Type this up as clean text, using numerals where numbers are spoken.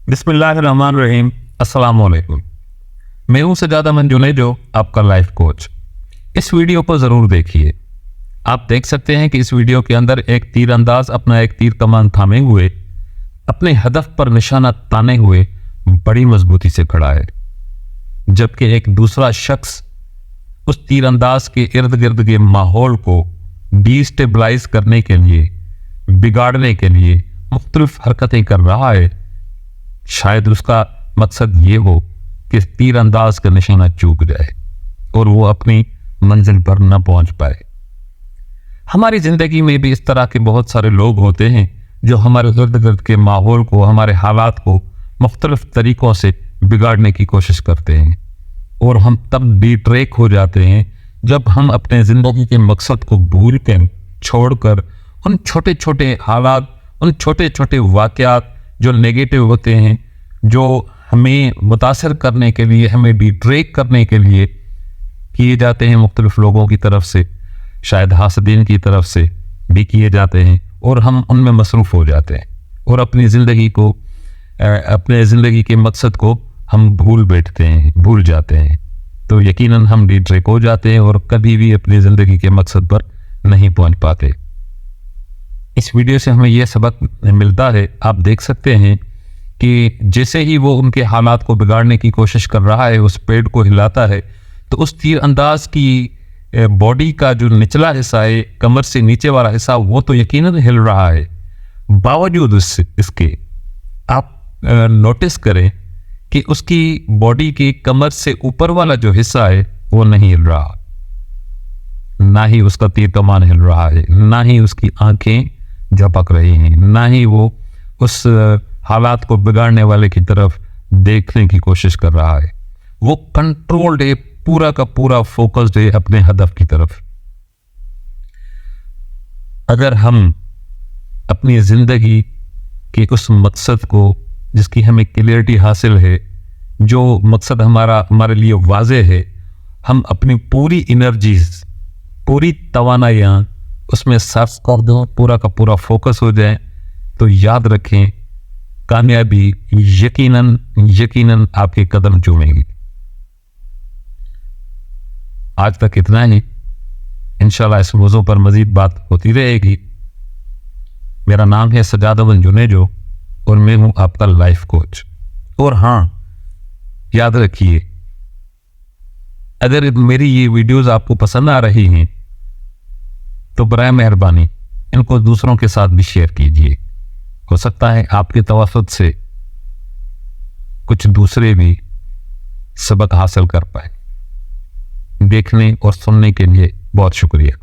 बिस्मिल्लाहिर्रहमानिर्रहीम। अस्सलाम वालेकुम। मैं हूं सजाद अमन जुनेजो, आपका लाइफ कोच। इस वीडियो को ज़रूर देखिए। आप देख सकते हैं कि इस वीडियो के अंदर एक तीरंदाज अपना एक तीर कमान थामे हुए अपने हदफ पर निशाना ताने हुए बड़ी मजबूती से खड़ा है, जबकि एक दूसरा शख्स उस तीरंदाज के इर्द गिर्द के माहौल को डिस्टेबलाइज करने के लिए, बिगाड़ने के लिए मुख्तलिफ हरकतें कर रहा है। शायद उसका मकसद ये हो कि तीरंदाज का निशाना चूक जाए और वो अपनी मंजिल पर न पहुंच पाए। हमारी जिंदगी में भी इस तरह के बहुत सारे लोग होते हैं जो हमारे इर्द गिर्द के माहौल को, हमारे हालात को मुख्तलिफ तरीकों से बिगाड़ने की कोशिश करते हैं, और हम तब डिट्रैक हो जाते हैं जब हम अपने ज़िंदगी के मकसद को भूल कर, छोड़कर उन छोटे छोटे हालात, उन छोटे छोटे वाक़यात जो नेगेटिव होते हैं, जो हमें मुतासर करने के लिए, हमें डिट्रैक करने के लिए किए जाते हैं मुख्तलिफ लोगों की तरफ से, शायद हासदीन की तरफ से भी किए जाते हैं, और हम उनमें मसरूफ़ हो जाते हैं और अपनी ज़िंदगी को, अपने ज़िंदगी के मकसद को हम भूल बैठते हैं, भूल जाते हैं। तो यकीनन हम डिट्रैक हो जाते हैं और कभी भी अपनी ज़िंदगी के मकसद पर नहीं पहुंच पाते। इस वीडियो से हमें यह सबक मिलता है। आप देख सकते हैं कि जैसे ही वो उनके हालात को बिगाड़ने की कोशिश कर रहा है, उस पेड़ को हिलाता है, तो उस तीर अंदाज की बॉडी का जो निचला हिस्सा है, कमर से नीचे वाला हिस्सा, वो तो यकीनन हिल रहा है। बावजूद इसके आप नोटिस करें कि उसकी बॉडी के कमर से ऊपर वाला जो हिस्सा है वो नहीं हिल रहा, ना ही उसका तीर कमान हिल रहा है, ना ही उसकी आंखें झपक रही हैं, ना ही वो उस हालात को बिगाड़ने वाले की तरफ देखने की कोशिश कर रहा है। वो कंट्रोल्ड है, पूरा का पूरा फोकस्ड है अपने हदफ की तरफ। अगर हम अपनी जिंदगी के उस मकसद को, जिसकी हमें क्लियरिटी हासिल है, जो मकसद हमारे लिए वाज़े है, हम अपनी पूरी एनर्जीज, पूरी तवानाइयाँ उसमें सर्फ कर दो, पूरा का पूरा फोकस हो जाए, तो याद रखें कामयाबी यकीनन आपके कदम चूमेगी। आज तक इतना ही। इंशाल्लाह इस मौजू पर मजीद बात होती रहेगी। मेरा नाम है सजाद अमन जुनेजो और मैं हूं आपका लाइफ कोच। और हाँ, याद रखिए, अगर मेरी ये वीडियोस आपको पसंद आ रही हैं तो बराए मेहरबानी इनको दूसरों के साथ भी शेयर कीजिए। हो सकता है आपके तवसत से कुछ दूसरे भी सबक हासिल कर पाए। देखने और सुनने के लिए बहुत शुक्रिया।